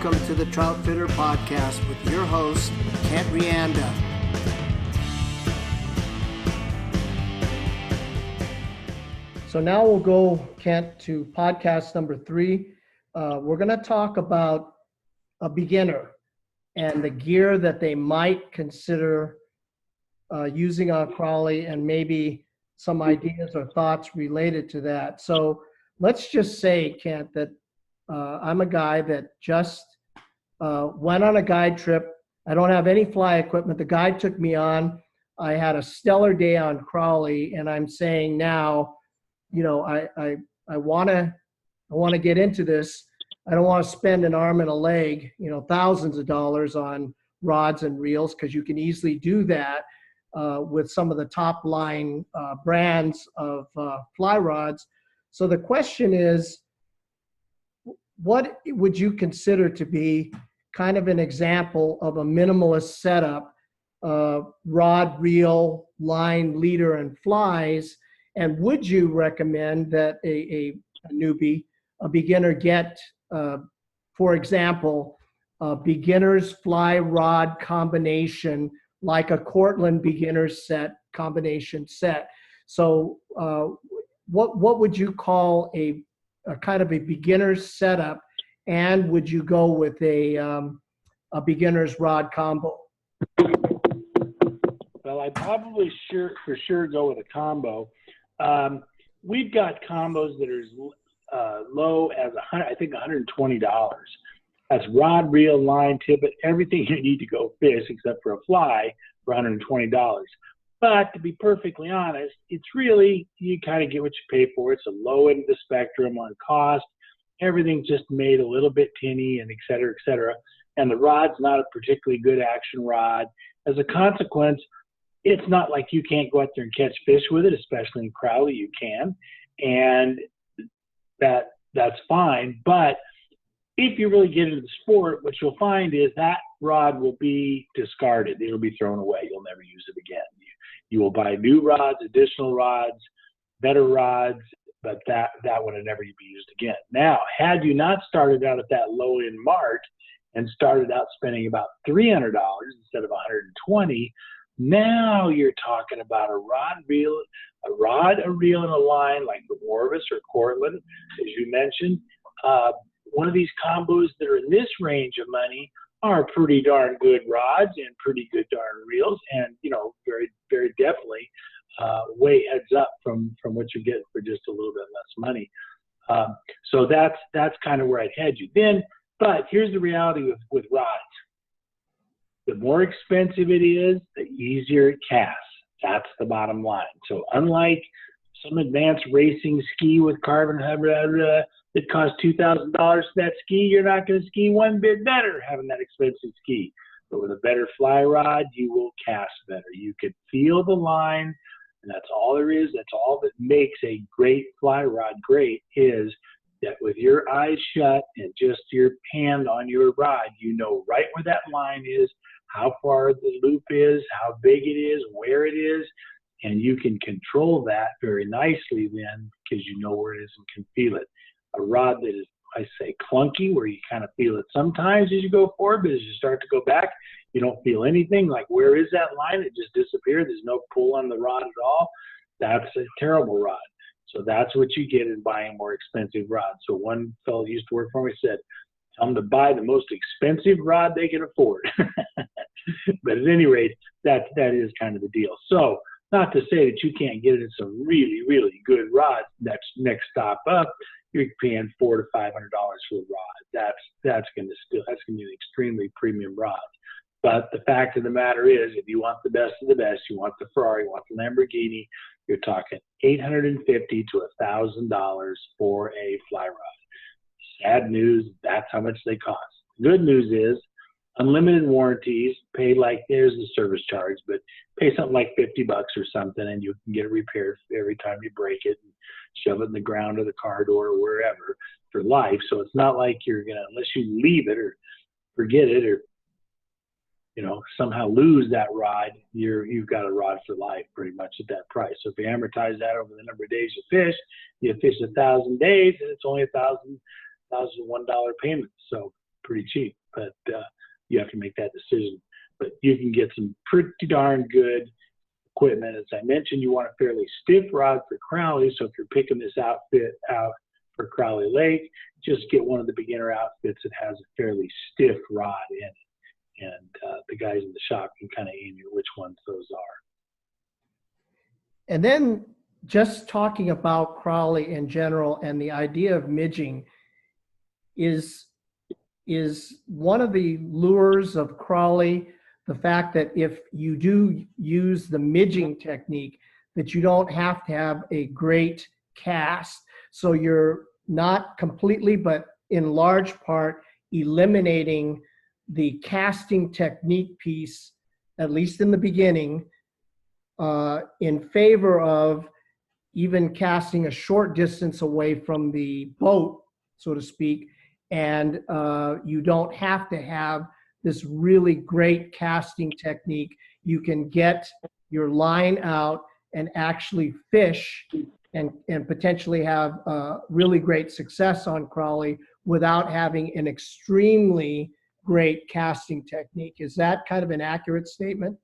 welcome to the Troutfitter Podcast with your host, Kent Rianda. So now we'll go, Kent, to podcast number 3. We're going to talk about a beginner and the gear that they might consider using on Crowley, and maybe some ideas or thoughts related to that. So let's just say, Kent, that I'm a guy that just went on a guide trip. I don't have any fly equipment. The guide took me on. I had a stellar day on Crowley, and I'm saying now, you know, I want to get into this. I don't want to spend an arm and a leg, you know, thousands of dollars on rods and reels, because you can easily do that with some of the top line brands of fly rods. So the question is, what would you consider to be kind of an example of a minimalist setup, rod, reel, line, leader, and flies? And would you recommend that a newbie, a beginner, get, for example, a beginner's fly rod combination, like a Cortland beginner's set combination set? So what would you call a kind of a beginner's setup, and would you go with a beginner's rod combo? Well, I'd probably for sure go with a combo. We've got combos that are as low as I think $120. That's rod, reel, line, tippet, everything you need to go fish except for a fly for $120. But to be perfectly honest, it's really, you kind of get what you pay for. It's a low end of the spectrum on cost. Everything's just made a little bit tinny and et cetera, et cetera. And the rod's not a particularly good action rod. As a consequence, it's not like you can't go out there and catch fish with it, especially in Crowley, you can. And that's fine. But if you really get into the sport, what you'll find is that rod will be discarded. It'll be thrown away. You'll never use it again. You will buy new rods, additional rods, better rods, but that one will never be used again. Now, had you not started out at that low end mark and started out spending about $300 instead of $120, now you're talking about a rod, a reel, and a line like the Orvis or Cortland, as you mentioned. One of these combos that are in this range of money are pretty darn good rods and pretty good darn reels, and very, very definitely way heads up from what you get for just a little bit less money. So that's kind of where I'd head you. But here's the reality with rods. The more expensive it is, the easier it casts. That's the bottom line. So unlike some advanced racing ski with carbon that costs $2,000 for that ski, you're not going to ski one bit better having that expensive ski. But with a better fly rod, you will cast better. You can feel the line, and that's all there is. That's all that makes a great fly rod great, is that with your eyes shut and just your hand on your rod, you know right where that line is, how far the loop is, how big it is, where it is, and you can control that very nicely then, because you know where it is and can feel it. A rod that is, I say, clunky, where you kind of feel it sometimes as you go forward, but as you start to go back, you don't feel anything. Like, where is that line? It just disappeared. There's no pull on the rod at all. That's a terrible rod. So that's what you get in buying more expensive rods. So one fellow used to work for me said, tell them to buy the most expensive rod they can afford. But at any rate, that is kind of the deal. So not to say that you can't get into some really, really good rods. Next stop up, you're paying $400 to $500 for a rod. That's going to be an extremely premium rod. But the fact of the matter is, if you want the best of the best, you want the Ferrari, you want the Lamborghini, you're talking $850 to $1,000 for a fly rod. Sad news, that's how much they cost. Good news is, unlimited warranties, pay like, there's the service charge, but pay something like $50 or something, and you can get it repaired every time you break it and shove it in the ground or the car door or wherever for life. So it's not like you're going to, unless you leave it or forget it or, somehow lose that rod, you've got a rod for life pretty much at that price. So if you amortize that over the number of days you fish 1,000 days, and it's only $1,001 payment. So pretty cheap, but you have to make that decision. But you can get some pretty darn good equipment. As I mentioned, you want a fairly stiff rod for Crowley. So if you're picking this outfit out for Crowley Lake, just get one of the beginner outfits that has a fairly stiff rod in it. And the guys in the shop can kind of aim you which ones those are. And then just talking about Crowley in general and the idea of midging is one of the lures of Crowley, the fact that if you do use the midging technique, that you don't have to have a great cast. So you're not completely, but in large part, eliminating the casting technique piece, at least in the beginning, in favor of even casting a short distance away from the boat, so to speak, and you don't have to have this really great casting technique. You can get your line out and actually fish and potentially have really great success on Crowley without having an extremely great casting technique. Is that kind of an accurate statement?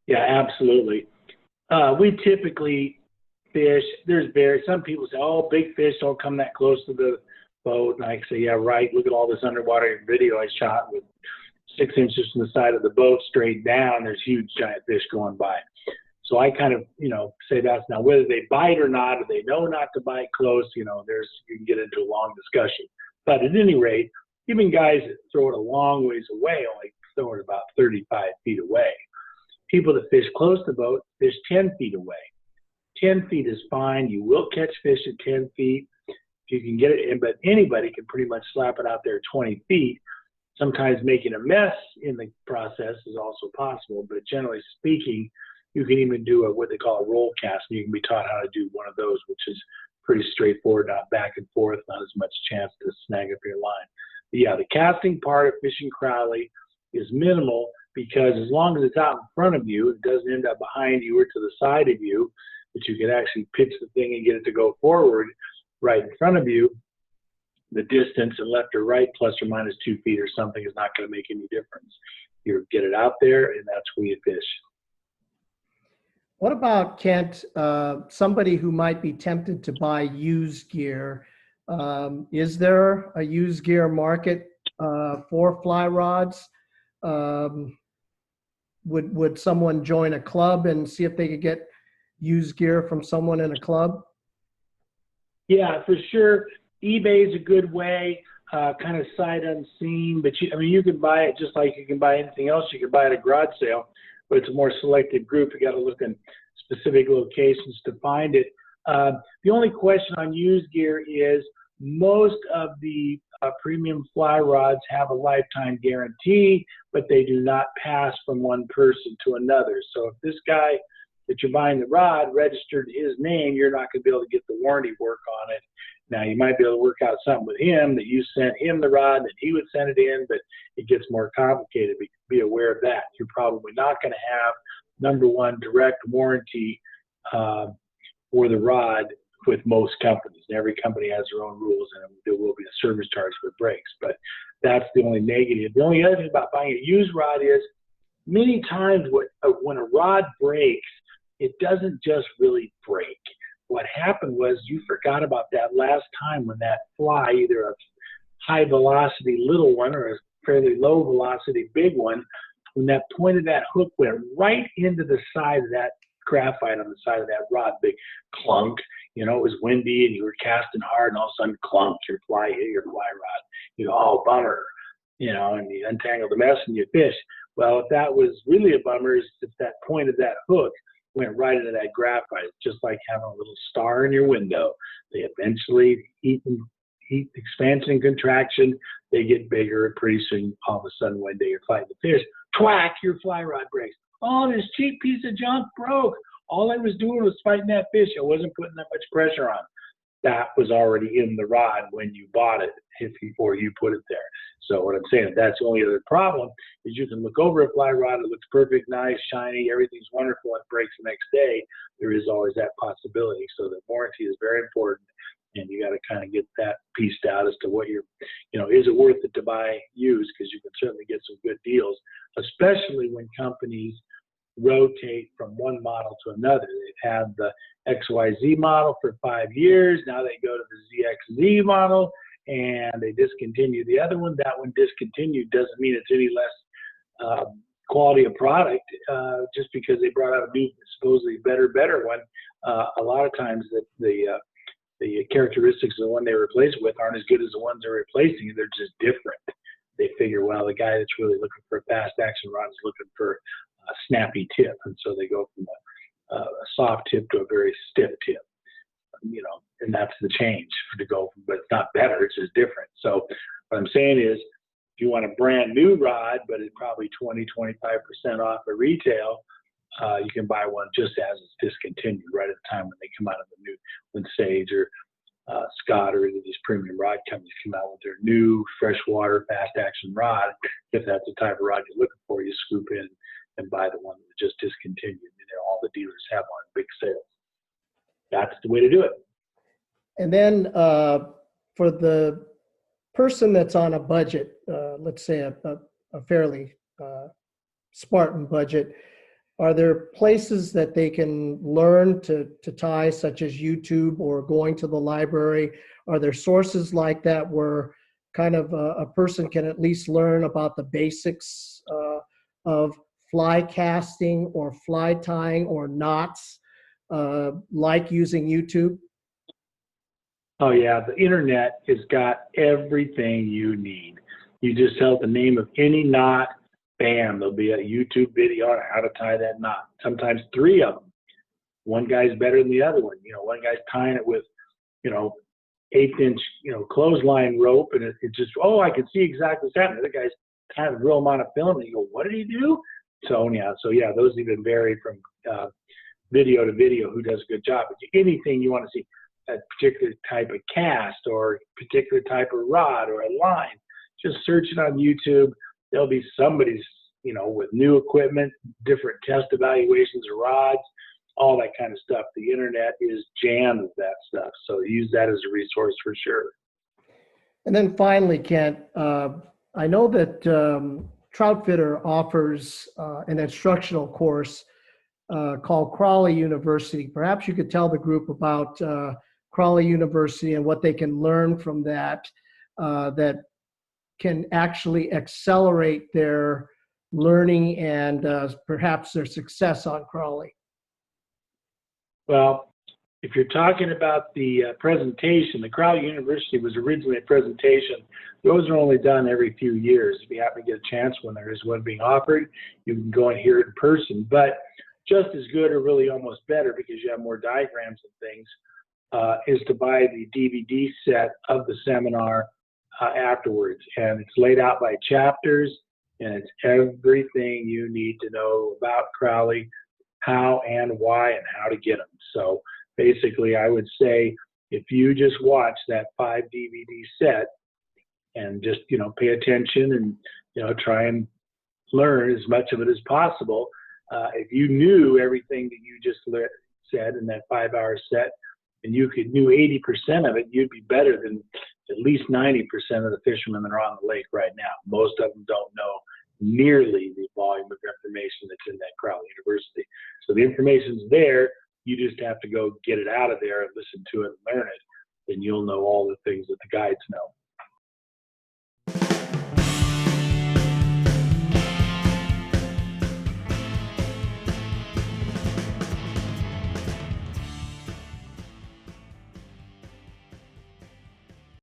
Yeah, absolutely. We typically fish. Some people say, oh, big fish don't come that close to the boat. And I say, yeah, right. Look at all this underwater video I shot with 6 inches from the side of the boat straight down. There's huge giant fish going by. So I kind of, say that's now whether they bite or not, or they know not to bite close, you can get into a long discussion. But at any rate, even guys that throw it a long ways away only throw it about 35 feet away. People that fish close to the boat fish 10 feet away. 10 feet is fine. You will catch fish at 10 feet if you can get it in, but anybody can pretty much slap it out there 20 feet. Sometimes making a mess in the process is also possible, but generally speaking, you can even do what they call a roll cast, and you can be taught how to do one of those, which is pretty straightforward, not back and forth, not as much chance to snag up your line. But yeah, the casting part of fishing Crowley is minimal because as long as it's out in front of you, it doesn't end up behind you or to the side of you, but you can actually pitch the thing and get it to go forward right in front of you. The distance and left or right, plus or minus 2 feet or something, is not going to make any difference. You get it out there, and that's where you fish. What about, Kent, somebody who might be tempted to buy used gear? Is there a used gear market for fly rods? Would someone join a club and see if they could get used gear from someone in a club? Yeah, for sure. eBay is a good way, kind of sight unseen, but you can buy it just like you can buy anything else. You can buy it at a garage sale, but it's a more selected group. You got to look in specific locations to find it. The only question on used gear is most of the premium fly rods have a lifetime guarantee, but they do not pass from one person to another. So if this guy that you're buying the rod registered his name, you're not going to be able to get the warranty work on it. Now, you might be able to work out something with him that you sent him the rod and he would send it in, but it gets more complicated. Be aware of that. You're probably not going to have, number one, direct warranty for the rod with most companies. Every company has their own rules, and there will be a service charge for breaks, but that's the only negative. The only other thing about buying a used rod is many times when a rod breaks, it doesn't just really break. What happened was you forgot about that last time when that fly, either a high velocity little one or a fairly low velocity big one, when that point of that hook went right into the side of that graphite on the side of that rod, big clunk. It was windy and you were casting hard, and all of a sudden clunk, your fly hit your fly rod. Oh, bummer. And you untangle the mess and you fish. Well, if that was really a bummer, is if that point of that hook went right into that graphite, just like having a little star in your window. They eventually heat expansion and contraction, they get bigger, and pretty soon, all of a sudden, one day you're fighting the fish, twack, your fly rod breaks. Oh, this cheap piece of junk broke. All I was doing was fighting that fish. I wasn't putting that much pressure on. That was already in the rod when you bought it, before you put it there. So what I'm saying, that's the only other problem, is you can look over a fly rod, it looks perfect, nice, shiny, everything's wonderful, and it breaks the next day. There is always that possibility. So the warranty is very important. and you got to kind of get that pieced out as to what you're, is it worth it to buy used? Because you can certainly get some good deals, especially when companies rotate from one model to another. They've had the XYZ model for 5 years. Now they go to the ZXZ model and they discontinue the other one. That one discontinued doesn't mean it's any less quality of product just because they brought out a new, supposedly better one. A lot of times the characteristics of the one they replace with aren't as good as the ones they're replacing. They're just different. They figure, well, the guy that's really looking for a fast action rod is looking for a snappy tip, and so they go from a soft tip to a very stiff tip, and that's the change to go from, but it's not better, it's just different. So what I'm saying is, if you want a brand new rod, but it's probably 20-25% off of retail, you can buy one just as it's discontinued right at the time when they come out of the new, when Sage or Scott or either of these premium rod companies come out with their new freshwater fast action rod. If that's the type of rod you're looking for, you scoop in and buy the one that just discontinued. All the dealers have on big sales. That's the way to do it. And then for the person that's on a budget, let's say a fairly Spartan budget, are there places that they can learn to tie, such as YouTube or going to the library? Are there sources like that where kind of a person can at least learn about the basics of fly casting or fly tying or knots, like using YouTube? Oh yeah, the internet has got everything you need. You just tell it the name of any knot, bam, there'll be a YouTube video on how to tie that knot. Sometimes 3 of them. One guy's better than the other one. One guy's tying it with, 1/8-inch, clothesline rope, and it just, I can see exactly what's happening. The other guy's tying a real amount of film, and you go, what did he do? So yeah, those even vary from video to video who does a good job. But anything you want to see, a particular type of cast or a particular type of rod or a line, just search it on YouTube. There'll be somebody's, with new equipment, different test evaluations of rods, all that kind of stuff. The internet is jammed with that stuff. So use that as a resource for sure. And then finally, Kent, I know that Troutfitter offers an instructional course called Crowley University. Perhaps you could tell the group about Crowley University and what they can learn from that, that can actually accelerate their learning and perhaps their success on Crowley. Well, if you're talking about the presentation, the Crowley University was originally a presentation. Those are only done every few years. If you happen to get a chance when there is one being offered, you can go and hear it in person. But just as good, or really almost better, because you have more diagrams and things, is to buy the DVD set of the seminar afterwards. And it's laid out by chapters, and it's everything you need to know about Crowley, how and why and how to get them. So basically, I would say if you just watch that 5 DVD set and just, pay attention and, try and learn as much of it as possible. If you knew everything that you just said in that 5-hour set, and you knew 80% of it, you'd be better than at least 90% of the fishermen that are on the lake right now. Most of them don't know nearly the volume of information that's in that Crowley University. So the information's there. You just have to go get it out of there and listen to it and learn it. Then you'll know all the things that the guides know.